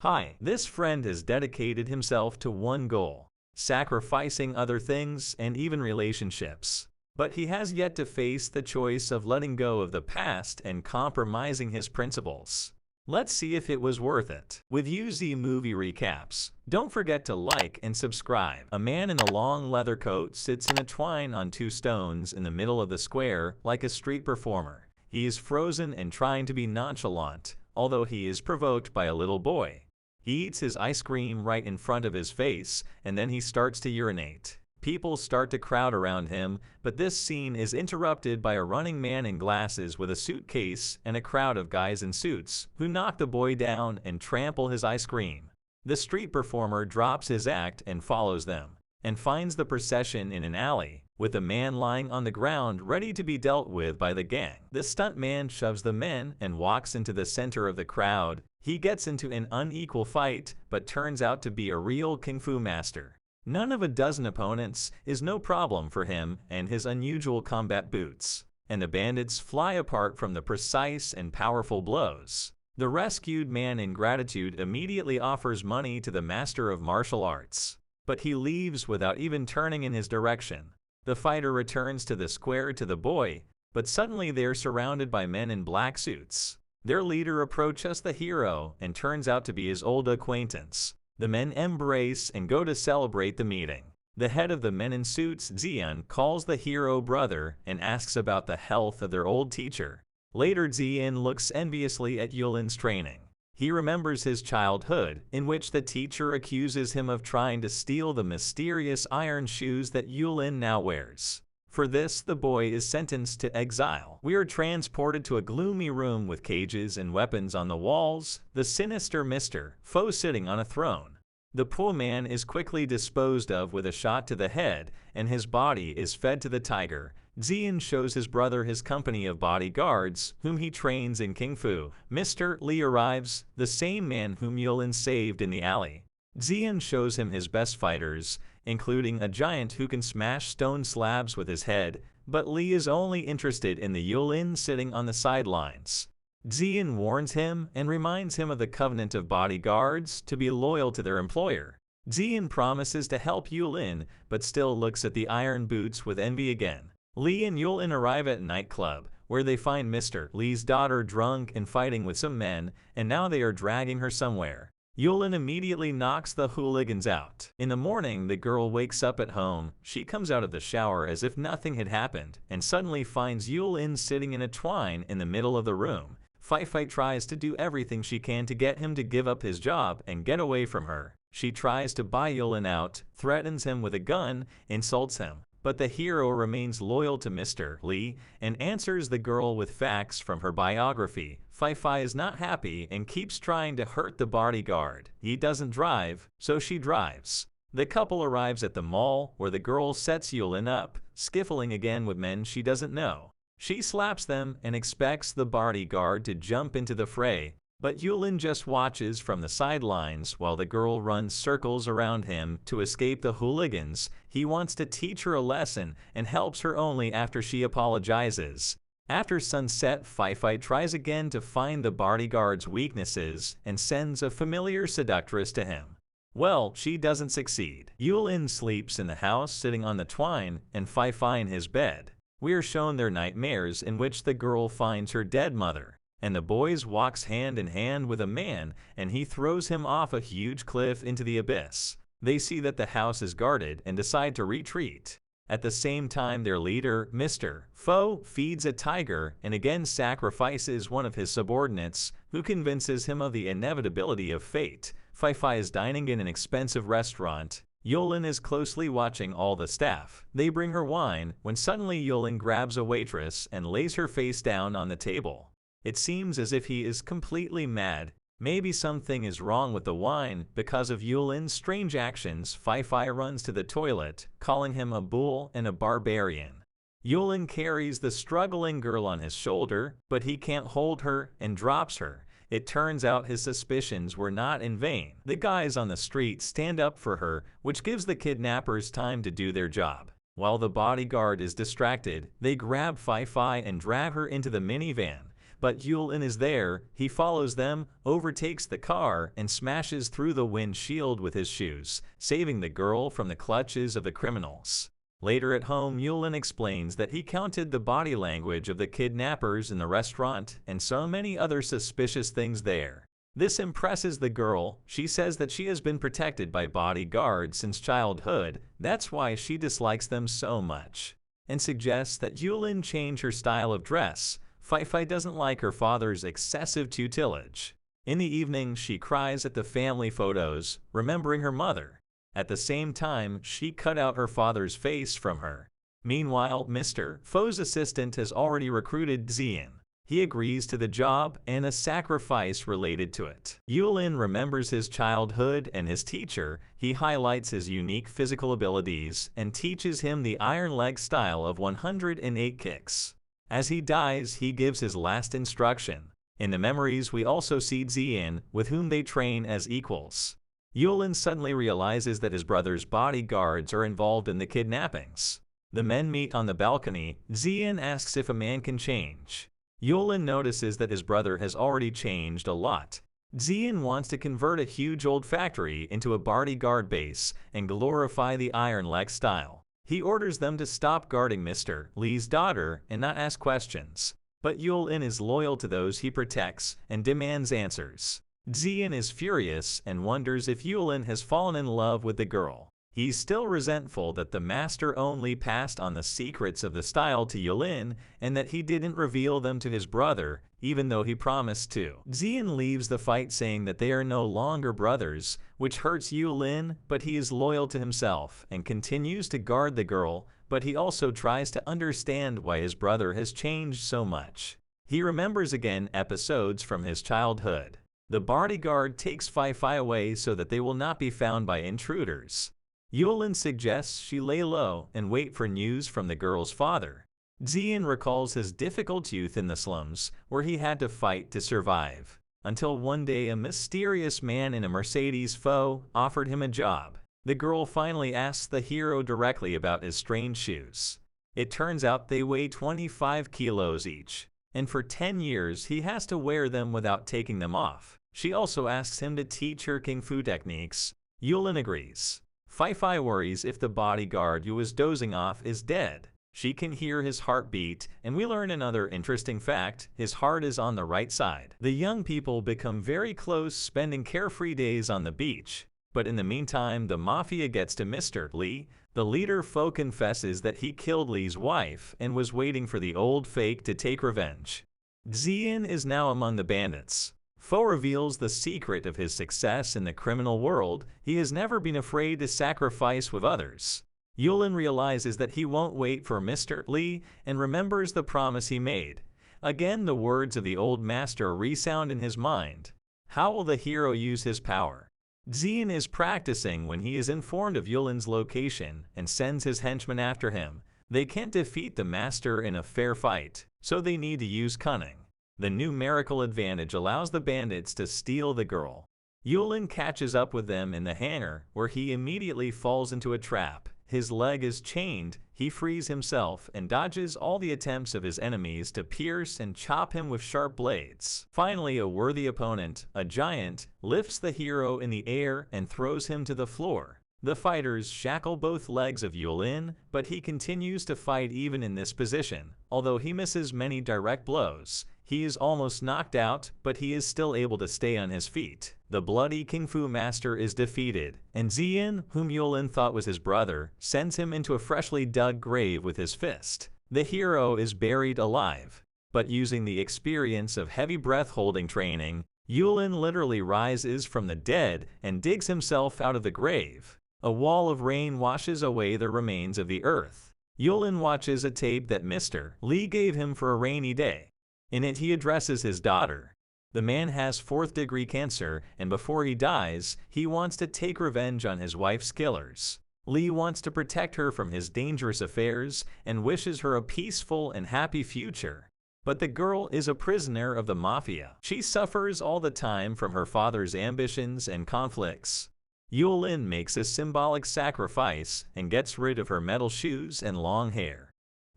Hi, this friend has dedicated himself to one goal, sacrificing other things and even relationships. But he has yet to face the choice of letting go of the past and compromising his principles. Let's see if it was worth it. With UZ Movie Recaps, don't forget to like and subscribe. A man in a long leather coat sits in a twine on two stones in the middle of the square like a street performer. He is frozen and trying to be nonchalant, although he is provoked by a little boy. He eats his ice cream right in front of his face, and then he starts to urinate. People start to crowd around him, but this scene is interrupted by a running man in glasses with a suitcase and a crowd of guys in suits who knock the boy down and trample his ice cream. The street performer drops his act and follows them, and finds the procession in an alley, with a man lying on the ground ready to be dealt with by the gang. The stuntman shoves the men and walks into the center of the crowd. He gets into an unequal fight, but turns out to be a real kung fu master. None of a dozen opponents is no problem for him and his unusual combat boots, and the bandits fly apart from the precise and powerful blows. The rescued man in gratitude immediately offers money to the master of martial arts, but he leaves without even turning in his direction. The fighter returns to the square to the boy, but suddenly they are surrounded by men in black suits. Their leader approaches the hero and turns out to be his old acquaintance. The men embrace and go to celebrate the meeting. The head of the men in suits, Zian, calls the hero brother and asks about the health of their old teacher. Later, Zian looks enviously at Yulin's training. He remembers his childhood, in which the teacher accuses him of trying to steal the mysterious iron shoes that Yulin now wears. For this, the boy is sentenced to exile. We are transported to a gloomy room with cages and weapons on the walls, the sinister Mr. Foe sitting on a throne. The poor man is quickly disposed of with a shot to the head, and his body is fed to the tiger. Zian shows his brother his company of bodyguards, whom he trains in Kung Fu. Mr. Li arrives, the same man whom Yulin saved in the alley. Zian shows him his best fighters, including a giant who can smash stone slabs with his head, but Li is only interested in the Yulin sitting on the sidelines. Zian warns him and reminds him of the covenant of bodyguards to be loyal to their employer. Zian promises to help Yulin, but still looks at the iron boots with envy again. Li and Yulin arrive at a nightclub, where they find Mr. Li's daughter drunk and fighting with some men, and now they are dragging her somewhere. Yulin immediately knocks the hooligans out. In the morning, the girl wakes up at home. She comes out of the shower as if nothing had happened, and suddenly finds Yulin sitting in a twine in the middle of the room. Fei tries to do everything she can to get him to give up his job and get away from her. She tries to buy Yulin out, threatens him with a gun, insults him. But the hero remains loyal to Mr. Li and answers the girl with facts from her biography. Fei is not happy and keeps trying to hurt the bodyguard. He doesn't drive, so she drives. The couple arrives at the mall, where the girl sets Yulin up, skiffling again with men she doesn't know. She slaps them and expects the bodyguard to jump into the fray, but Yulin just watches from the sidelines while the girl runs circles around him to escape the hooligans. He wants to teach her a lesson and helps her only after she apologizes. After sunset, Fei tries again to find the bodyguard's weaknesses and sends a familiar seductress to him. Well, she doesn't succeed. Yulin sleeps in the house sitting on the twine and Fei in his bed. We are shown their nightmares in which the girl finds her dead mother, and the boys walks hand in hand with a man and he throws him off a huge cliff into the abyss. They see that the house is guarded and decide to retreat. At the same time, their leader, Mr. Foe, feeds a tiger and again sacrifices one of his subordinates, who convinces him of the inevitability of fate. Fei is dining in an expensive restaurant. Yulin is closely watching all the staff. They bring her wine when suddenly Yulin grabs a waitress and lays her face down on the table. It seems as if he is completely mad. Maybe something is wrong with the wine. Because of Yulin's strange actions, Fei runs to the toilet, calling him a bull and a barbarian. Yulin carries the struggling girl on his shoulder, but he can't hold her and drops her. It turns out his suspicions were not in vain. The guys on the street stand up for her, which gives the kidnappers time to do their job. While the bodyguard is distracted, they grab Fei and drag her into the minivan. But Yulin is there. He follows them, overtakes the car, and smashes through the windshield with his shoes, saving the girl from the clutches of the criminals. Later at home, Yulin explains that he counted the body language of the kidnappers in the restaurant and so many other suspicious things there. This impresses the girl. She says that she has been protected by bodyguards since childhood, that's why she dislikes them so much, and suggests that Yulin change her style of dress. Fei doesn't like her father's excessive tutelage. In the evening, she cries at the family photos, remembering her mother. At the same time, she cut out her father's face from her. Meanwhile, Mr. Fo's assistant has already recruited Xian. He agrees to the job and a sacrifice related to it. Yulin remembers his childhood and his teacher. He highlights his unique physical abilities and teaches him the iron leg style of 108 kicks. As he dies, he gives his last instruction. In the memories, we also see Xian, with whom they train as equals. Yulin suddenly realizes that his brother's bodyguards are involved in the kidnappings. The men meet on the balcony. Xian asks if a man can change. Yulin notices that his brother has already changed a lot. Xian wants to convert a huge old factory into a bodyguard base and glorify the iron leg style. He orders them to stop guarding Mr. Li's daughter and not ask questions. But Yulin is loyal to those he protects and demands answers. Xian is furious and wonders if Yulin has fallen in love with the girl. He's still resentful that the master only passed on the secrets of the style to Yulin and that he didn't reveal them to his brother, even though he promised to. Xian leaves the fight saying that they are no longer brothers, which hurts Yulin, but he is loyal to himself and continues to guard the girl, but he also tries to understand why his brother has changed so much. He remembers again episodes from his childhood. The bodyguard takes Fei away so that they will not be found by intruders. Yulin suggests she lay low and wait for news from the girl's father. Xian recalls his difficult youth in the slums, where he had to fight to survive, until one day a mysterious man in a Mercedes Fo offered him a job. The girl finally asks the hero directly about his strange shoes. It turns out they weigh 25 kilos each, and for 10 years he has to wear them without taking them off. She also asks him to teach her kung fu techniques. Yulin agrees. Fei worries if the bodyguard who was dozing off is dead. She can hear his heartbeat, and we learn another interesting fact: his heart is on the right side. The young people become very close, spending carefree days on the beach. But in the meantime, the mafia gets to Mr. Li. The leader Fo confesses that he killed Li's wife and was waiting for the old fake to take revenge. Xian is now among the bandits. Fo reveals the secret of his success in the criminal world. He has never been afraid to sacrifice with others. Yulin realizes that he won't wait for Mr. Li and remembers the promise he made. Again, the words of the old master resound in his mind. How will the hero use his power? Xian is practicing when he is informed of Yulin's location and sends his henchmen after him. They can't defeat the master in a fair fight, so they need to use cunning. The numerical advantage allows the bandits to steal the girl. Yulin catches up with them in the hangar, where he immediately falls into a trap. His leg is chained. He frees himself and dodges all the attempts of his enemies to pierce and chop him with sharp blades. Finally, a worthy opponent, a giant, lifts the hero in the air and throws him to the floor. The fighters shackle both legs of Yulin, but he continues to fight even in this position. Although he misses many direct blows, he is almost knocked out, but he is still able to stay on his feet. The bloody Kung Fu master is defeated, and Xian, whom Yulin thought was his brother, sends him into a freshly dug grave with his fist. The hero is buried alive, but using the experience of heavy breath-holding training, Yulin literally rises from the dead and digs himself out of the grave. A wall of rain washes away the remains of the earth. Yulin watches a tape that Mr. Li gave him for a rainy day. In it, he addresses his daughter. The man has 4th-degree cancer, and before he dies, he wants to take revenge on his wife's killers. Li wants to protect her from his dangerous affairs and wishes her a peaceful and happy future. But the girl is a prisoner of the mafia. She suffers all the time from her father's ambitions and conflicts. Yulin makes a symbolic sacrifice and gets rid of her metal shoes and long hair.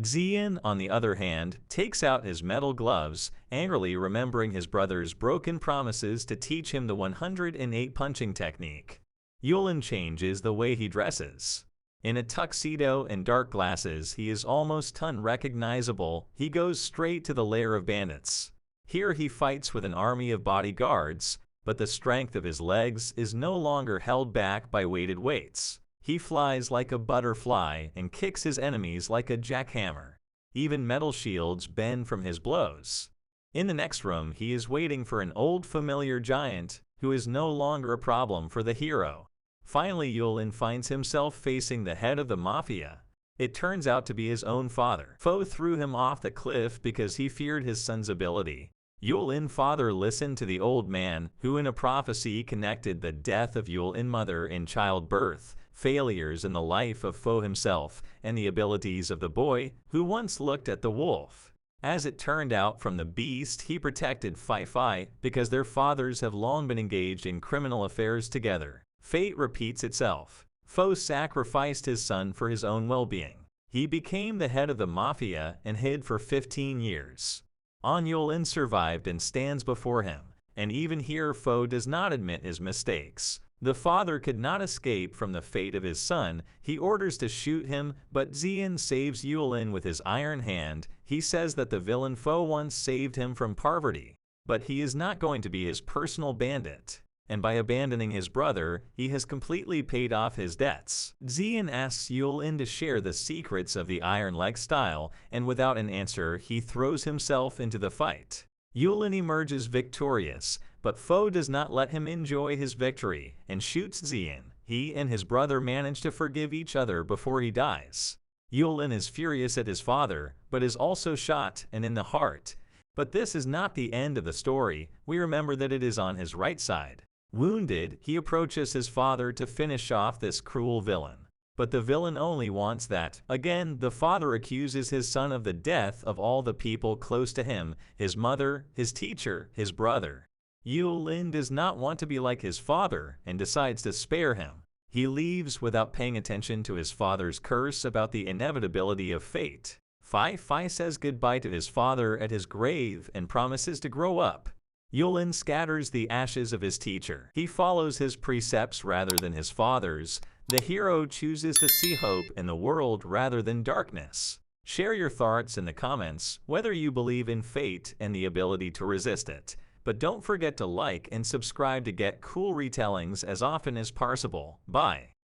Xian, on the other hand, takes out his metal gloves, angrily remembering his brother's broken promises to teach him the 108 punching technique. Yulin changes the way he dresses. In a tuxedo and dark glasses, he is almost unrecognizable. He goes straight to the lair of bandits. Here he fights with an army of bodyguards, but the strength of his legs is no longer held back by weighted weights. He flies like a butterfly and kicks his enemies like a jackhammer. Even metal shields bend from his blows. In the next room, he is waiting for an old familiar giant who is no longer a problem for the hero. Finally, Yulin finds himself facing the head of the mafia. It turns out to be his own father. Fo threw him off the cliff because he feared his son's ability. Yulin's father listened to the old man, who in a prophecy connected the death of Yulin's mother in childbirth, failures in the life of Fo himself, and the abilities of the boy who once looked at the wolf. As it turned out from the beast, he protected Fai because their fathers have long been engaged in criminal affairs together. Fate repeats itself. Fo sacrificed his son for his own well-being. He became the head of the mafia and hid for 15 years. Yulin survived and stands before him, and even here Fo does not admit his mistakes. The father could not escape from the fate of his son. He orders to shoot him, but Xian saves Yulin with his iron hand. He says that the villain Fo once saved him from poverty, but he is not going to be his personal bandit. And by abandoning his brother, he has completely paid off his debts. Xian asks Yulin to share the secrets of the Iron Leg style, and without an answer, he throws himself into the fight. Yulin emerges victorious, but Fo does not let him enjoy his victory and shoots Xian. He and his brother manage to forgive each other before he dies. Yulin is furious at his father, but is also shot and in the heart. But this is not the end of the story. We remember that it is on his right side. Wounded, he approaches his father to finish off this cruel villain. But the villain only wants that. Again, the father accuses his son of the death of all the people close to him, his mother, his teacher, his brother. Yulin does not want to be like his father and decides to spare him. He leaves without paying attention to his father's curse about the inevitability of fate. Fai says goodbye to his father at his grave and promises to grow up. Yulin scatters the ashes of his teacher. He follows his precepts rather than his father's. The hero chooses to see hope in the world rather than darkness. Share your thoughts in the comments, whether you believe in fate and the ability to resist it. But don't forget to like and subscribe to get cool retellings as often as possible. Bye.